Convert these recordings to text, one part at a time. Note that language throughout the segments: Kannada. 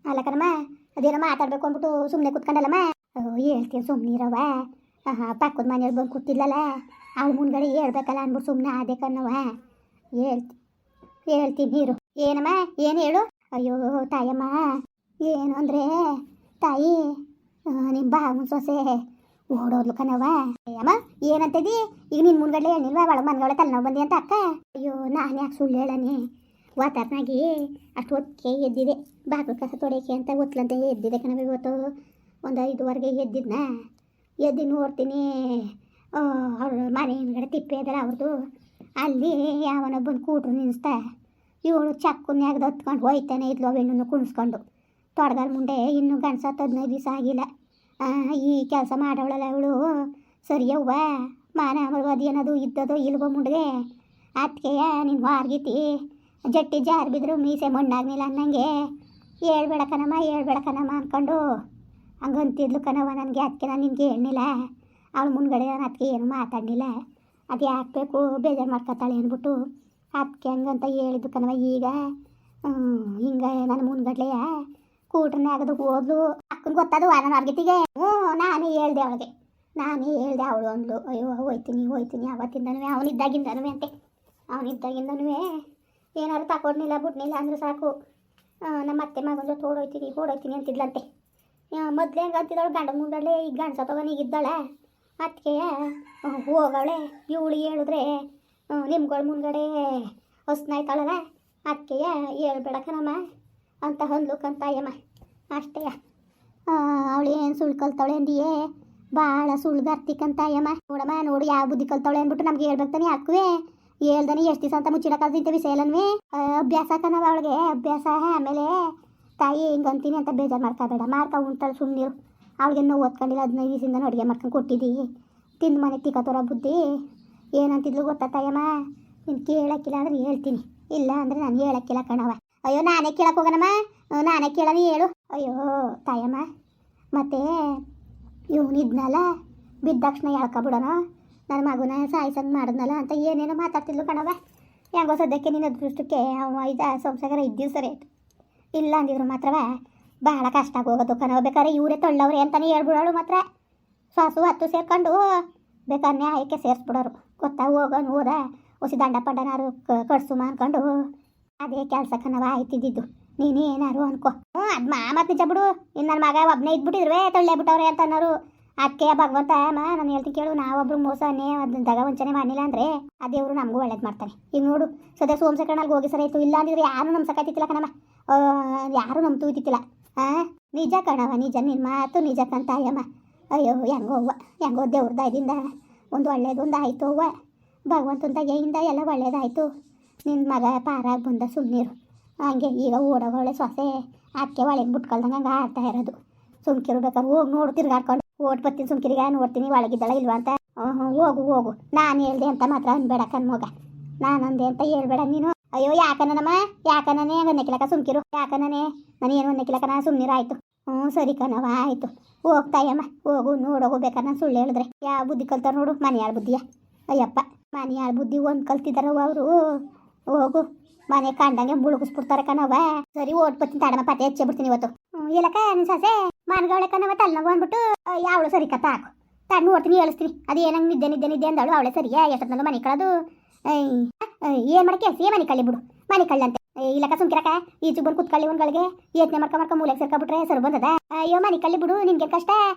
ಅಲ್ಲ ಕಣಮ್ಮ, ಅದೇನೋ ಮಾತಾಡಬೇಕು ಅಂದ್ಬಿಟ್ಟು ಸುಮ್ಮನೆ ಕೂತ್ಕೊಂಡಲ್ಲಮ್ಮ. ಹೇಳ್ತೀನಿ ಸುಮ್ಮನಿರವ. ಪಕ್ಕದ ಮನೆಯವ್ರು ಬಂದು ಕೂತಿಲ್ಲಲ್ಲ, ಅವಳು ಮುಂದ್ಗಡೆ ಹೇಳ್ಬೇಕಲ್ಲ ಅಂದ್ಬಿಟ್ಟು ಸುಮ್ಮನೆ ಅದೇ ಕಣ್ಣವ. ಹೇಳ್ತೀನಿ ನೀರು. ಏನಮ್ಮ, ಏನು ಹೇಳು? ಅಯ್ಯೋ ತಾಯಮ್ಮ, ಏನು ಅಂದರೆ ತಾಯಿ, ನಿಮ್ಮ ಬಾವನ ಸೊಸೆ ಓಡೋದ್ಲು ಕಣವ. ಅಮ್ಮ ಏನಂತದಿ? ಈಗ ನಿನ್ನ ಮುಂದ್ಗಡೆ ಹೇಳಿಲ್ವ ಒಳಗೆ ಮನ್ಗಳೇ ತಲೆನೋವು ಬಂದಿ ಅಂತ ಅಕ್ಕ? ಅಯ್ಯೋ ನಾನು ಯಾಕೆ ಸುಳ್ಳು ಹೇಳನಿ? ವಾತಾವರಣಾಗಿ ಅಷ್ಟು ಹೊತ್ತಿಗೆ ಎದ್ದಿದೆ, ಬಾಗಿಲು ಕಸ ತೊಡೆಯಕ್ಕೆ ಅಂತ ಗೊತ್ತಲಂತೆ ಎದ್ದಿದೆ ಕಣವ. ಇವತ್ತು ಒಂದು 5:15 ಎದ್ದಿದ್ನ. ಎದ್ದು ನೋಡ್ತೀನಿ, ಅವ್ರ ಮನೆ ಹಿಂದ್ಗಡೆ ತಿಪ್ಪೆ ಇದಲ್ಲ ಅವ್ರದ್ದು, ಅಲ್ಲಿ ಯಾವನ ಬಂದು ಕೂಟ್ರು ನಿಲ್ಲಿಸ್ತಾ ಇವಳು ಚಕ್ಕನ್ಯಾಗದ ಹೊತ್ಕೊಂಡು ಹೋಯ್ತಾನೆ ಇದ್ಲು. ಅವೆಣ್ಣು ಕುಣಿಸ್ಕೊಂಡು ತೊಡಗಲ್ ಮುಂದೆ ಇನ್ನೂ ಗಂಡ್ಸತ್ತು 15 ದಿವಸ ಆಗಿಲ್ಲ. ಈ ಕೆಲಸ ಮಾಡೋಳಲ್ಲ ಅವಳು ಸರಿಯವ್ವ, ಮಾನ ಮರ್ಯಾದೆ ಏನದು ಇದ್ದದೋ ಇಲ್ವೋ ಮುಂಡೆಗೆ. ಅದಕ್ಕೆಯ ನೀನು ಹಾರ್ಗಿತಿ ಜಟ್ಟಿ ಜಾರು ಬಿದ್ರು ಮೀಸೆ ಮಣ್ಣಾಗ್ನಿಲ್ಲ ಅನ್ನಂಗೆ ಹೇಳ್ಬೇಡ ಕಣಮ್ಮ ಅಂದ್ಕೊಂಡು ಹಂಗಂತಿದ್ಲು ಕಣವ ನನಗೆ. ಅದಕ್ಕೆ ನಾನು ನಿನಗೆ ಹೇಳಲಿಲ್ಲ. ಅವಳು ಮುಂದ್ಗಡೆ ನಾನು ಅದಕ್ಕೆ ಏನು ಮಾತಾಡಲಿಲ್ಲ. ಅದು ಯಾಕೆ ಬೇಕು ಬೇಜಾರು ಮಾಡ್ಕೊತಾಳೆ ಅಂದ್ಬಿಟ್ಟು ಅದಕ್ಕೆ ಹಂಗಂತ ಹೇಳಿದ್ದು ಕಣವ. ಈಗ ಹಿಂಗೆ ನನ್ನ ಮುಂದ್ಗಡ್ಲೆಯ ಕೂಟ್ರನ್ನೇ ಆಗೋದು ಹೋದ್ಲು. ಅಕ್ಕನ ಗೊತ್ತದು ನಾನು ಅರ್ಗಿತಿಗೆ. ನಾನೇ ಹೇಳ್ದೆ ಅವಳಿಗೆ, ಅವಳು ಅಂದ್ಲು, ಅಯ್ಯೋ ಹೋಯ್ತೀನಿ ಅವತ್ತಿಂದನೂ ಅವನಿದ್ದಾಗಿಂದನೂ ಅಂತೆ. ಅವನಿದ್ದಾಗಿಂದನೂ ಏನಾದ್ರು ತಗೊಂಡಿಲ್ಲ ಬಿಡ್ನಿಲ್ಲ ಅಂದ್ರೆ ಸಾಕು, ನಮ್ಮ ಅತ್ತೆ ಮಗನ ಜೊತೆ ಓಡೋಯ್ತೀನಿ ಅಂತಿದ್ಲಂತೆ. ಮೊದಲೇ ಹೆಂಗೆ ಅಂತಿದ್ದವಳು ಗಂಡ ಮುಂದಳೆ, ಈಗ ಗಂಡಸ ತಗೊಂಡಿದ್ದಾಳೆ. ಅದಕ್ಕೆ ಹೋಗವಳೆ. ಇವಳು ಹೇಳಿದ್ರೆ ನಿಮ್ಗಳ ಮುಂದ್ಗಡೆ ಹೊಸ್ನಾಯ್ತಾಳಲ್ಲ, ಅದಕ್ಕೆ ಹೇಳ್ಬೇಡ ಕಣಮ್ಮ ಅಂತ ಅಂದ್ಲು ಕಂತಾಯಮ್ಮ. ಅಷ್ಟೇ. ಅವಳು ಏನು ಸುಳ್ಳು ಕಲ್ತಾವಳೆ ಅಂದಿಯೇ, ಭಾಳ ಸುಳ್ಳುಗಾರ್ತಿ ಕಂತಾಯಮ್ಮ. ನೋಡಮ್ಮ ನೋಡು ಯಾವ ಬುದ್ಧಿ ಕಲ್ತಾವಳೆ ಅಂದ್ಬಿಟ್ಟು ನಮ್ಗೆ ಹೇಳ್ಬೇಕಾನೆ ಹಾಕುವೆ. ಹೇಳ್ದಾನೆ ಎಷ್ಟು ದಿವಸ ಅಂತ ಮುಚ್ಚಿಡಕ್ಕಾಗ್ತಿಂತ ವಿಷಯ ಅಲ್ಲನ್ವೇ. ಅಭ್ಯಾಸ ಕಣವ ಅವಳಿಗೆ, ಅಭ್ಯಾಸ. ಆಮೇಲೆ ತಾಯಿ ಹಿಂಗಂತೀನಿ ಅಂತ ಬೇಜಾರು ಮಾಡ್ಕೋಬೇಡ, ಉಂಟಾಳು ಸುಮ್ಮನಿರು. ಅವಳಿಗೆ ನೋವು ಓದ್ಕೊಂಡಿಲ್ಲ, 15 ದಿವಸದಿಂದ ಅಡುಗೆ ಮಾಡ್ಕೊಂಡು ಕೊಟ್ಟಿದ್ದೀವಿ, ತಿಂದು ಮನೆ ತಿಕ್ಕತ್ತೋರ ಬುದ್ಧಿ. ಏನಂತಿದ್ಲು ಗೊತ್ತಾ ತಾಯಮ್ಮ? ನೀನು ಕೇಳಕ್ಕಿಲ್ಲ ಅಂದ್ರೆ ಹೇಳ್ತೀನಿ, ಇಲ್ಲ ಅಂದರೆ ನಾನು ಹೇಳಕ್ಕಿಲ್ಲ ಕಣವ. ಅಯ್ಯೋ ನಾನೇ ಕೇಳಕ್ಕೆ ಹೋಗೋಣಮ್ಮ, ನಾನೇ ಕೇಳೋಣ ಹೇಳು. ಅಯ್ಯೋ ತಾಯಮ್ಮ, ಮತ್ತೆ ಇವನಿದ್ನಲ್ಲ ಬಿದ್ದ ತಕ್ಷಣ ಹೇಳ್ಕೊಬಿಡೋಣ, ನನ್ನ ಮಗುನ ಸಾಯಿಸಂಗೆ ಮಾಡಿದ್ನಲ್ಲ ಅಂತ ಏನೇನೋ ಮಾತಾಡ್ತಿದ್ಲು ಕಣವ. ಹೆಂಗೋ ಸದ್ಯಕ್ಕೆ ನಿನ್ನ ಅದೃಷ್ಟಕ್ಕೆ ಅವ ಸಂಸಾರ 5 ದಿವಸ ಆಯಿತು. ಇಲ್ಲ ಅಂದಿದ್ರು ಮಾತ್ರವ ಬಹಳ ಕಷ್ಟ ಆಗೋಗೋದು ಕಣವ. ಬೇಕಾದ್ರೆ ಇವರೇ ತೊಳ್ಳವ್ರೆ ಅಂತಲೇ ಹೇಳ್ಬಿಡೋಳು. ಮಾತ್ರ ಸಾಸು 10 ಸೇರ್ಕೊಂಡು ಬೇಕಾದ್ರೆ ನ್ಯಾಯಕ್ಕೆ ಸೇರಿಸ್ಬಿಡೋರು ಗೊತ್ತಾ. ಹೋದ ಹೊಸಿ ದಂಡ ಪಡ್ಡನಾರು ಕಟ್ಸು ಅಂದ್ಕೊಂಡು ಅದೇ ಕೆಲಸ ಕಣವ ಆಯ್ತಿದ್ದು. ನೀನೇನಾರು ಅನ್ಕೋ. ಅದು ಮತ್ತೆ ನಿಜ ಬಿಡು. ಇನ್ನು ನನ್ನ ಮಗ ಒಬ್ಬನೇ ಇದ್ಬಿಟ್ಟಿದ್ರುವೆ ತೊಳ್ಳೆ ಬಿಟ್ಟವ್ರೆ ಅಂತ ಅನ್ನೋರು. ಅದಕ್ಕೆ ಭಗವಂತ ನಾನು ಹೇಳ್ತೀನಿ ಕೇಳು, ನಾವೊಬ್ರು ಮೋಸನೇ ಅದಾಗ ವಂಚನೆ ಮಾಡಿಲ್ಲ ಅಂದರೆ ಆ ದೇವರು ನಮಗೂ ಒಳ್ಳೇದು ಮಾಡ್ತಾನೆ. ಈಗ ನೋಡು ಸದ್ಯ ಸೋಮಶೇಖರನಲ್ಲಿ ಹೋಗಿ ಸರಿ ಆಯಿತು. ಇಲ್ಲ ಅಂದಿದ್ರೆ ಯಾರು ನಮ್ಮ ಸಕಾಯ್ತಿತ್ತಿಲ್ಲ ಕಣಮ್ಮ, ಯಾರು ನಮ್ಮ ತೂತಿತ್ತಿಲ್ಲ. ನಿಜ ಕಣವ, ನಿಜ, ನಿನ್ನ ಮಾತು ನಿಜ ಕಂತಾಯಮ್ಮ. ಅಯ್ಯೋ ಹೆಂಗೋ ದೇವ್ರ ದಯದಿಂದ ಒಂದು ಒಳ್ಳೇದೊಂದು ಆಯಿತು ಅವ್ವ. ಭಗವಂತನ ದಯೆಯಿಂದ ಎಲ್ಲ ಒಳ್ಳೇದಾಯಿತು. ನಿನ್ನ ಮಗ ಪಾರಾಗಿ ಬಂದ ಸುಮ್ಮನಿರು. ಹಂಗೆ ಈಗ ಓಡೋಗೊಳ್ಳೆ ಸೊಸೆ ಅದಕ್ಕೆ ಒಳಗೆ ಬಿಟ್ಕೊಳ್ದಂಗೆ ಹಂಗೆ ಆಡ್ತಾ ಇರೋದು. ಸುಮ್ಕಿರು ಬೇಕಾದ್ರೆ ಹೋಗಿ ನೋಡು, ತಿರ್ಗಾಡ್ಕೊಂಡು ಓಟ್ ಬರ್ತೀನಿ ಸುಮ್ಕಿರಿಗ ನೋಡ್ತೀನಿ ಒಳಗಿದ್ದಾಳ ಇಲ್ವಾ ಅಂತ. ಹೋಗು ನಾನು ಹೇಳ್ದೆ ಅಂತ ಮಾತ್ರ ಅನ್ಬೇಡ ಕಣ್ಮಗ, ನಾನು ಅಂದೆ ಅಂತ ಹೇಳ್ಬೇಡ ನೀನು. ಅಯ್ಯೋ ಯಾಕನಮ್ಮ, ಯಾಕನೇ ಅನ್ನಕ್ಕಿಲಕ ಸುಮ್ಕಿರು. ಯಾಕನೇ ನಾನು ಏನು ಅನ್ನಕ್ಕಿಲಕ, ನಾನು ಸುಮ್ಮನಿರು ಆಯಿತು. ಸರಿ ಕಣವ ಆಯಿತು. ಹೋಗ್ತಾಯಮ್ಮ, ಹೋಗು ನೋಡೋಗು. ಬೇಕಾದ್ರೆ ನಾನು ಸುಳ್ಳು ಹೇಳಿದ್ರೆ ಯಾವ ಬುದ್ಧಿ ಕಲ್ತಾರ ನೋಡು, ಮನೆಯಾಳ ಬುದ್ಧಿಯ. ಅಯ್ಯಪ್ಪ, ಮನೆಯಾಳ ಬುದ್ಧಿ ಒಂದು ಕಲ್ತಿದ್ದಾರವ ಅವರು. ಹೋಗು, ಮನೆ ಕಂಡಂಗೆ ಮುಳುಗಿಸ್ಬಿಡ್ತಾರೆ ಕಣವ. ಸರಿ ಓಟ್ ಬರ್ತೀನಿ ತಾಡಮ್ಮ, ಪತ್ತೆ ಹೆಚ್ಚೇ ಬಿಡ್ತೀನಿ ಇವತ್ತು. ಇಲ್ಲಕ್ಕ ನಿನ್ನ ಸೊಸೆ ಮನ್ಗವಳೆ ಕಣವ, ತಲೆನೋವು ಅಂದ್ಬಿಟ್ಟು ಯಾವಳು ಸರಿ ಕತ್ತ ಹಾಕು ತಾಡು ನೋಡ್ತೀನಿ, ಹೇಳಿಸ್ತೀನಿ. ಅದು ಏನಂಗೆ ನಿದ್ದೆ ಅಂದವಳು ಅವಳೆ ಸರಿಯಾ ಎಷ್ಟೊತ್ತಲ್ಲ ಮನೆ ಕಳೋದು. ಏನು ಮಾಡಿ ಕೆಲಸ ಮನೆ ಕಳ್ಳಿ ಬಿಡು, ಮನೆ ಕಳ್ಳಂತೆ. ಇಲ್ಲಕ್ಕ ಸುಮ್ಕಿರಕ್ಕ, ಈಚೆ ಬಂದು ಕುತ್ಕೊಳ್ಳಿ ಒಂದ್ಗಳಿಗೆ ಯೋಚನೆ ಮಾಡ್ಕೊಂಡ್ ಮೂಲೆಗೆ ಸೇರ್ಕೊಬಿಟ್ರೆ ಸರ್ ಬಂದದ. ಅಯ್ಯೋ ಮನೆ ಕಳ್ಳಿ ಬಿಡು, ನಿನ್ಗೆ ಕಷ್ಟ.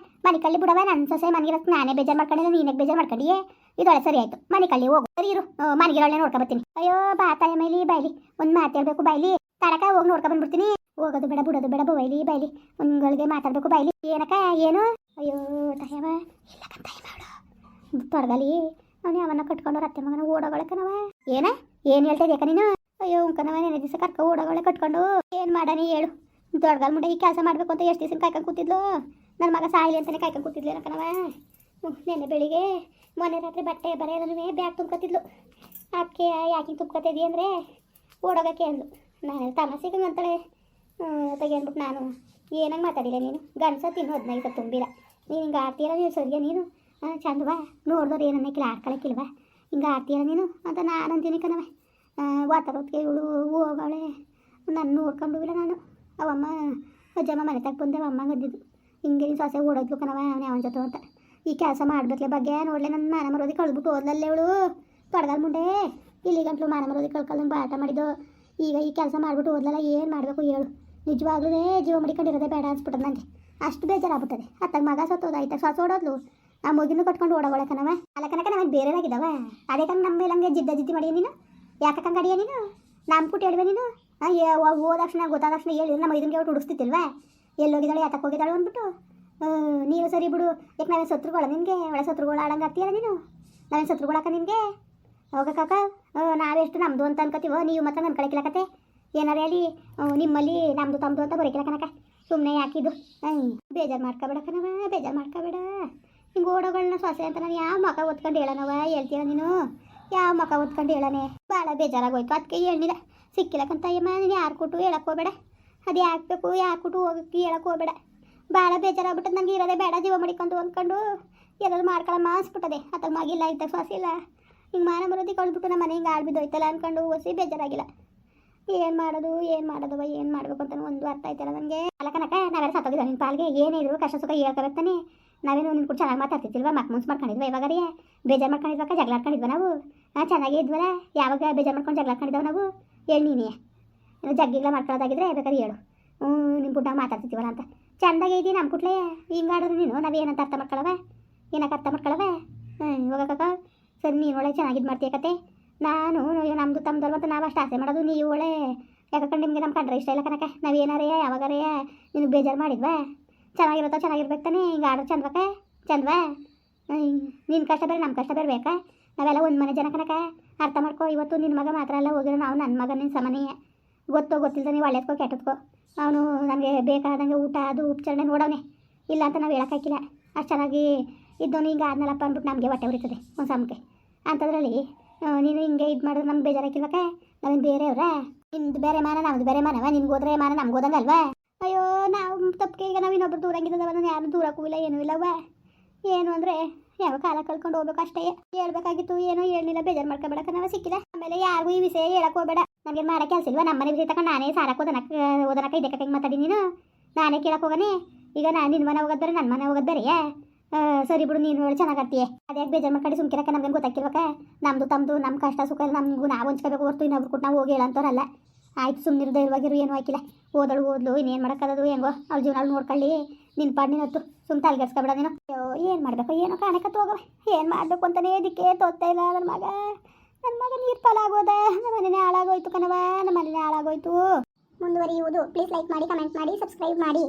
ಮನೆ ಕಳ್ಳಿ ಬಿಡವ, ನನ್ನ ಸೊಸೆ ಮನೆಗಿರೋದು ನಾನೇ ಬೇಜಾರು ಮಾಡ್ಕೊಂಡಿದ್ದೆ, ನೀನಾಗ ಬೇಜಾರು ಮಾಡ್ಕೊಂಡಿಯೇ. ಇದೊಳೆ ಸರಿ ಆಯ್ತು, ಮನೆ ಕಳ್ಳಿ ಹೋಗು. ಸರಿ ಇರು, ಮನೆಗಿರೋಳೆ ನೋಡ್ಕೊಬತ್ತೀನಿ. ಅಯ್ಯೋ ಬಾ ತಾಯ ಮೈಲಿ ಬಾಯ್ಲಿ ಒಂದು ಮಾತಾಡ್ಬೇಕು ಬಾಯ್ಲಿ. ತಡಕ ಹೋಗಿ ನೋಡ್ಕೊಬಂದ್ಬಿಡ್ತೀನಿ. ಹೋಗೋದು ಬೇಡ ಬಿಡೋದು ಬೇಡ ಬಾಯ್ಲಿ ಒಂದ್ಗಳಿಗೆ ಮಾತಾಡ್ಬೇಕು ಬಾಯ್ಲಿ. ಏನಕ್ಕ ಏನು? ಅಯ್ಯೋ ತಾಯವ ಇಲ್ಲಕ್ಕಂತಾಯ ಮಾಡು ತೊಡಗಲಿ. ಅವನು ಅವನ್ನ ಕಟ್ಕೊಂಡು ಅತ್ತೆ ಮಗನ ಓಡೋಗೊಳೆ ಕಣವ. ಏನು ಹೇಳ್ತಾ ಇದೆಯಕ್ಕ ನೀನು? ಅಯ್ಯೋ ಕಣವ, ನೆನೆ ದಿವಸ ಕರ್ಕ ಓಡೋಗೊಳೆ ಕಟ್ಕೊಂಡು ಏನು ಮಾಡಾನಿ ಹೇಳು. ತೊಡಗಲ್ ಮುಂಡೆ ಈ ಕೆಲಸ ಮಾಡಬೇಕು ಅಂತ ಎಷ್ಟು ದಿವಸ ಕಾಯ್ಕೊಂಡು ಕೂತಿದ್ಲು. ನನ್ನ ಮಗ ಸಾಯಿಲಿ ಅಂತಲೇ ಕಾಯ್ಕೊಂಡು ಕೂತಿದ್ಲೇನ ಕಣವ. ನೆನ್ನೆ ಬೆಳಿಗ್ಗೆ ಮೊನ್ನೆ ರಾತ್ರಿ ಬಟ್ಟೆ ಬರೆಯೋದನ್ನು ಬ್ಯಾಗ್ ತುಂಬ್ಕೊತಿದ್ಲು. ಅದಕ್ಕೆ ಯಾಕಿಂಗೆ ತುಂಬ್ಕೊತಿದ್ದಿ ಅಂದರೆ ಓಡೋಗಕ್ಕೆ ಅಂದ್ಲು. ನಾನು ತಮಾಸೆಗೆ ಅಂತಾಳೆ ತೆಗೆನ್ಬಿಟ್ಟು ನಾನು ಏನಂಗೆ ಮಾತಾಡಿಲ್ಲ. ನೀನು ಗಂಡಸ ತಿನ್ನು 15 ತುಂಬಿಲ್ಲ, ನೀನು ಹಿಂಗೆ ಆಡ್ತೀರ ನೀವು ಸರಿಯಾ? ನೀನು ಚಂದವಾ ನೋಡಿದವ್ರು ಏನನ್ನಕ್ಕಿಲ್ಲ, ಆಡ್ಕೊಳಕ್ಕಿಲ್ವ? ಹಿಂಗೆ ಆಡ್ತೀರ ನೀನು ಅಂತ ನಾನು ಅಂತೀನಿ ಕಣವ. ವಾತಾವರಣಕ್ಕೆ ಇವಳು ಹೋಗಳೆ, ನಾನು ನೋಡ್ಕೊಂಡು ಇಲ್ಲ. ನಾನು ಅವಮ್ಮ ಅಜ್ಜಮ್ಮ ಮನೆ ತಕ್ಕ ಬಂದೇವ ಅಮ್ಮಂಗೆ ಅಂದಿದ್ದು ಹಿಂಗೆ ನೀನು ಸೊಸೆ ಓಡೋದ್ಲು ಕಣವ ಅವನ ಜೊತೆ ಅಂತ ಈ ಕೆಲಸ ಮಾಡ್ಬೇಕಲೆ ಬಗ್ಗೆ ನೋಡಲೆ ನನ್ನ ಮಾನ ಮರೋದಿ ಕಳ್ಬಿಟ್ಟು ಓದ್ಲಲ್ಲೇ ಇವಳು ತೊಡಗಲ್ ಮುಂಡೆ ಇಲ್ಲಿ ಗಂಟ್ಲು ಮಾನ ಮರೋದಿ ಕಳ್ಕೊಂಡು ಬಾಟ ಮಾಡಿದ್ದು ಈಗ ಈ ಕೆಲಸ ಮಾಡಿಬಿಟ್ಟು ಓದ್ಲಲ್ಲ ಏನು ಮಾಡಬೇಕು ಹೇಳು ನಿಜವಾಗ್ಲೂ ಜೀವ ಮಡಿಕೊಂಡಿರೋದೇ ಬೇಡ ಅನ್ಸ್ಬಿಟ್ಟದ ನನಗೆ ಅಷ್ಟು ಬೇಜಾರಾಗ್ಬಿಟ್ಟದೆ ಅತ್ತಾಗ ಮಗ ಸತ್ತೋದಾಯ್ತಾಗ ಸೊಸೆ ಓಡೋದ್ಲು ಆ ಮಗಿನೂ ಕಟ್ಕೊಂಡು ಓಡೋಗಳ ಕಣವ ಅಲ್ಲ ಕನಕ ನಾವು ಬೇರೆದಾಗಿದ್ದಾವ ಅದೇ ಕಣ ನಮ್ಮ ಮೇಲೆ ಹಂಗೆ ಜಿದ್ದಿ ಮಾಡಿಯ ನೀನು ಯಾಕೆ ಕಂಗಡಿಯ ನೀನು ನಮ್ಮ ಪುಟ್ಟು ಹೇಳಿವೆ ನೀನು ಹೋದಾಕ್ಷಣ ಗೊತ್ತಾದ ತಕ್ಷಣ ಹೇಳಿ ನಮ್ಮ ಇದನ್ಗೆ ಒಟ್ಟು ಹುಡುಸ್ತಿತ್ತಿಲ್ವಾ ಎಲ್ಲೋಗಿದ್ದಾಳೆ ಯಾತಕ್ಕೆ ಹೋಗಿದ್ದಾಳು ಅಂದ್ಬಿಟ್ಟು ನೀನು ಸರಿ ಬಿಡು ಯಾಕೆ ನಾವೇನು ಸತ್ರುಗಳ ನಿನಗೆ ಒಳ್ಳೆ ಸತ್ರುಗಳು ಆಡಂಗೆ ಆಗ್ತೀಯಲ್ಲ ನೀನು ನಾವೇನು ಸತ್ರುಗಳಕ್ಕ ನಿನಗೆ ಹೋಗಕ್ಕ ನಾವೆಷ್ಟು ನಮ್ಮದು ಅಂತ ಅನ್ಕೋತೀವೋ ನೀವು ಮಾತ್ರ ನನ್ನ ಕಡೆ ಕಿಲಕತ್ತೆ ಏನಾರ ಹೇಳಿ ನಿಮ್ಮಲ್ಲಿ ನಮ್ಮದು ತಮ್ಮದು ಅಂತ ಬರೋಕಿಲ್ಲ ಕನಕ ಸುಮ್ಮನೆ ಯಾಕಿದ್ದು ಬೇಜಾರು ಮಾಡ್ಕೋಬೇಡ ಕಣವ ಬೇಜಾರು ಮಾಡ್ಕೋಬೇಡ ಹಿಂಗೆ ಓಡೋಗಳನ್ನ ಸೊಸೆ ಅಂತ ನಾನು ಯಾವ ಮಕ ಓದ್ಕೊಂಡು ಹೇಳೋಣವ ಹೇಳ್ತೀಯ ನೀನು ಯಾವ ಮಕ ಓದ್ಕೊಂಡು ಹೇಳೋಣ ಭಾಳ ಬೇಜಾರಾಗೋಯ್ತು ಅದಕ್ಕೆ ಹೇಳಿಲ್ಲ ಸಿಕ್ಕಿಲ್ಲಕ್ಕಂತಯ್ಯಮ್ಮ ನೀನು ಯಾರು ಕೊಟ್ಟು ಹೇಳಕ್ಕೆ ಹೋಗಬೇಡ ಅದು ಯಾಕಬೇಕು ಯಾರು ಕೊಟ್ಟು ಹೋಗಕ್ಕೆ ಹೇಳಕ್ಕೆ ಹೋಗಬೇಡ ಭಾಳ ಬೇಜಾರಾಗ್ಬಿಟ್ಟದ ನನಗೆ ಇರೋದೇ ಬೇಡ ಜೀವ ಮಡಿಕೊಂಡು ಅಂದ್ಕೊಂಡು ಏನಾದ್ರು ಮಾಡ್ಕೊಳ್ಳಮ್ಮ ಅನ್ಸ್ಬಿಟ್ಟದೆ ಅತ್ತಾಗ ಮಗಿಲ್ಲ ಇದ್ದಾಗ ಸೊಸೆ ಇಲ್ಲ ಹಿಂಗೆ ಮಾನ ಬರೋದಿ ಕಳ್ಬಿಟ್ಟು ನಮ್ಮ ಮನೆ ಹಿಂಗೆ ಆಡ್ಬಿದ್ದೋಯ್ತಲ್ಲ ಅಂದ್ಕೊಂಡು ಒಸಿ ಬೇಜಾರಾಗಿಲ್ಲ ಏನು ಮಾಡೋದು ಏನು ಮಾಡಬೇಕು ಅಂತ ಒಂದು ಅರ್ಥ ಆಯ್ತಲ್ಲ ನನಗೆ ಅಲ್ಲ ಕನಕ ನಾವೆಲ್ಲ ಸತ್ತೋಗಿದ್ದ ನಿನ್ನ ಪಾಲ್ಗೆ ಏನಿದ್ರು ಕಷ್ಟ ಸುಖ ಹೇಳ್ಕೊಬೇಕ್ತಾನೆ ನಾವೇನು ನಿನ್ನ ಕೂಡ ಚೆನ್ನಾಗಿ ಮಾತಾಡ್ತಿದ್ದಿಲ್ವ ಮುನ್ಸ್ ಮಾಡ್ಕೊಂಡಿದ್ವ ಇವಾಗ ರೀ ಬೇಜಾರು ಮಾಡ್ಕೊಂಡಿದ್ವಕ್ಕ ಜಗಳ ಆಡ್ಕೊಂಡಿದ್ವ ನಾವು ಚೆನ್ನಾಗೇ ಇದ್ವಲ್ಲ ಯಾವಾಗ ಬೇಜಾರು ಮಾಡ್ಕೊಂಡು ಜಗಳ ಆಡ್ಕೊಂಡಿದ್ದಾವೆ ನಾವು ಹೇಳಿ ನೀನೇ ಜಗ್ಗಿಗಳ ಮಾಡ್ಕೊಳ್ಳೋದಾಗಿದ್ರೆ ಬೇಕಾದ್ರೆ ಹೇಳು ನಿಮ್ಮ ಪುಟ್ಟ ಮಾತಾಡ್ತಿದ್ದೀವಲ್ಲ ಅಂತ ಚೆಂದಾಗೆ ಇದ್ದೀವಿ ನಮ್ಮ ಕುಟ್ಲೆ ಹಿಂಗೆ ಆಡಿದ್ರು ನೀನು ನಾವೇನಂತ ಅರ್ಥ ಮಾಡ್ಕೊಳ್ಳವ ಏನಕ್ಕೆ ಅರ್ಥ ಮಾಡ್ಕೊಳ್ಳವ ಇವಾಗ ಸರಿ ನೀನು ಒಳ್ಳೆ ಚೆನ್ನಾಗಿದ್ದು ಮಾಡ್ತೀಯ ಕತೆ ನಾನು ನಮ್ಮದು ತಮ್ಮದಲ್ವ ಅಂತ ನಾವು ಅಷ್ಟು ಆಸೆ ಮಾಡೋದು ನೀವು ಒಳ್ಳೆ ಯಾಕಂದ್ರೆ ನಿಮಗೆ ನಮ್ಮ ಕಂಡ್ರೆ ಇಷ್ಟ ಇಲ್ಲ ಕನಕ ನಾವೇನಾರೇ ಯಾವಾಗಾರೇ ನಿನಗೆ ಬೇಜಾರು ಮಾಡಿದ್ವಾ ಚೆನ್ನಾಗಿರ್ಬೇಕು ತಾನೆ ಹಿಂಗೆ ಆಡ್ರೆ ಚಂದವಾ ನಿನ್ನ ಕಷ್ಟ ಬೇರೆ ನಮ್ಮ ಕಷ್ಟ ಬೇರೆ ಬೇಕಾ ನಾವೆಲ್ಲ ಒಂದು ಮನೆ ಜನ ಕನಕ ಅರ್ಥ ಮಾಡ್ಕೊ ಇವತ್ತು ನಿನ್ನ ಮಗ ಮಾತ್ರ ಎಲ್ಲ ಹೋಗಿರೋ ನಾವು ನನ್ನ ಮಗ ನಿನ್ನ ಸಮಾನೆಯೇ ಗೊತ್ತಿಲ್ಲದ ನೀವು ಒಳ್ಳೇದ್ಕೋ ಕೆಟ್ಟದ್ಕೋ ಅವನು ನನಗೆ ಬೇಕಾದಂಗೆ ಊಟ ಅದು ಉಪಚರಣೆ ನೋಡೋನೆ ಇಲ್ಲ ಅಂತ ನಾವು ಹೇಳೋಕ್ಕಾಗಿಲ್ಲ ಅಷ್ಟು ಚೆನ್ನಾಗಿ ಇದ್ದವನು ಹಿಂಗೆ ಆದ್ನಲ್ಲಪ್ಪ ಅಂದ್ಬಿಟ್ಟು ನಮಗೆ ಹೊಟ್ಟೆ ಉರಿತದೆ ಒಂದು ಸಮಕ್ಕೆ ಅಂಥದ್ರಲ್ಲಿ ನೀನು ಹಿಂಗೆ ಇದು ಮಾಡಿದ್ರೆ ನಮ್ಗೆ ಬೇಜಾರಾಕಿಲ್ವಕ್ಕ ನಾವೇನು ಬೇರೆಯವ್ರ ನಿಮ್ದು ಬೇರೆ ಮಾನ ನಮ್ದು ಬೇರೆ ಮಾನವ ನಿನ್ಗೆ ಹೋದ್ರೆ ಮಾನ ನಮ್ಗೆ ಹೋದಂಗಲ್ವಾ ಅಯ್ಯೋ ನಾವು ತಪ್ಪಿಗೆ ಈಗ ನಾವು ಇನ್ನೊಬ್ರು ದೂರಂಗಿದ್ದವ ನಾನು ಯಾರು ದೂರಕ್ಕೂ ಇಲ್ಲ ಏನೂ ಇಲ್ಲವ ಏನು ಅಂದರೆ ಯಾವ ಕಾಲ ಕಳ್ಕೊಂಡು ಹೋಗ್ಬೇಕು ಅಷ್ಟೇ ಹೇಳ್ಬೇಕಾಗಿತ್ತು ಏನೋ ಹೇಳಲಿಲ್ಲ ಬೇಜಾರು ಮಾಡ್ಕೊಬೇಡಕ್ಕ ನಾವು ಸಿಕ್ಕಿಲ್ಲ ಆಮೇಲೆ ಯಾರಿಗೂ ಈ ವಿಷಯ ಹೇಳಕ್ಕೆ ಹೋಗಬೇಡ ನನಗೆ ಮಾಡೋ ಕೆಲಸ ಇಲ್ವಾ ನಮ್ಮ ಮನೆ ವಿಷಯ ತಗೊಂಡು ನಾನೇ ಸಾರಕ್ಕೆ ಓದನಕ್ಕ ಇದಕ್ಕೆ ಹೆಂಗೆ ಮಾತಾಡಿ ನೀನು ನಾನೇ ಕೇಳಕ್ಕೆ ಹೋಗನೆ ಈಗ ನಾನು ನಿನ್ನ ಮನೆ ಹೋಗೋದು ಬೇರೆ ನನ್ನ ಮನೆ ಹೋಗೋದು ಬೇರೆಯಾ ಸರಿ ಬಿಡು ನೀನು ನೋಡಿ ಚೆನ್ನಾಗಾಡ್ತೀಯ ಅದ್ಯಾಕೆ ಬೇಜಾರು ಮಾಡ್ಕೊಂಡು ಸುಮ್ಕಿರಕ್ಕೆ ನಮ್ಗೆ ಗೊತ್ತಾಗಿರ್ಬೇಕ ನಮ್ಮದು ತಮ್ಮದು ನಮ್ಮ ಕಷ್ಟ ಸುಖ ನಮಗೂ ನಾವು ಹಂಚ್ಕೋಬೇಕು ಹೊರ್ತು ಇನ್ನೊಬ್ರು ಕೊಟ್ಟು ನಾವು ಹೋಗಿ ಹೇಳಂತವ್ರಲ್ಲ ಆಯ್ತು ಸುಮ್ಮನಿರ್ದ ಇರುವಾಗಿರು ಏನೂ ಹಾಕಿಲ್ಲ ಓದ್ಲು ಇನ್ನೇನು ಮಾಡೋಕ್ಕದು ಹೆಂಗೋ ಅವ್ಳ ಜೀವನ ನೋಡ್ಕೊಳ್ಳಿ ನಿನ್ನ ಪಾಡು ನೀನು ಹೊತ್ತು ಸುಮ್ಮ ತಲೆಗೆಡ್ಸ್ಕೊಬೇಡ ನೀನು ಅಯ್ಯೋ ಏನು ಮಾಡಬೇಕು ಏನೋ ಕಾಣಕತ್ತು ಹೋಗವೆ ಏನು ಮಾಡಬೇಕು ಅಂತಲೇ ಇದಕ್ಕೆ ತೋರ್ತಾ ಇಲ್ಲ ನನ್ನ ಮಗ ನೀರು ಪಾಲಾಗೋದ ನಮ್ಮ ಮನೆಯೇ ಹಾಳಾಗೋಯ್ತು ಕಣವ ನಮ್ಮ ಮನೆಯೇ ಹಾಳಾಗೋಯ್ತು ಮುಂದುವರಿಯುವುದು ಪ್ಲೀಸ್ ಲೈಕ್ ಮಾಡಿ ಕಮೆಂಟ್ ಮಾಡಿ ಸಬ್ಸ್ಕ್ರೈಬ್ ಮಾಡಿ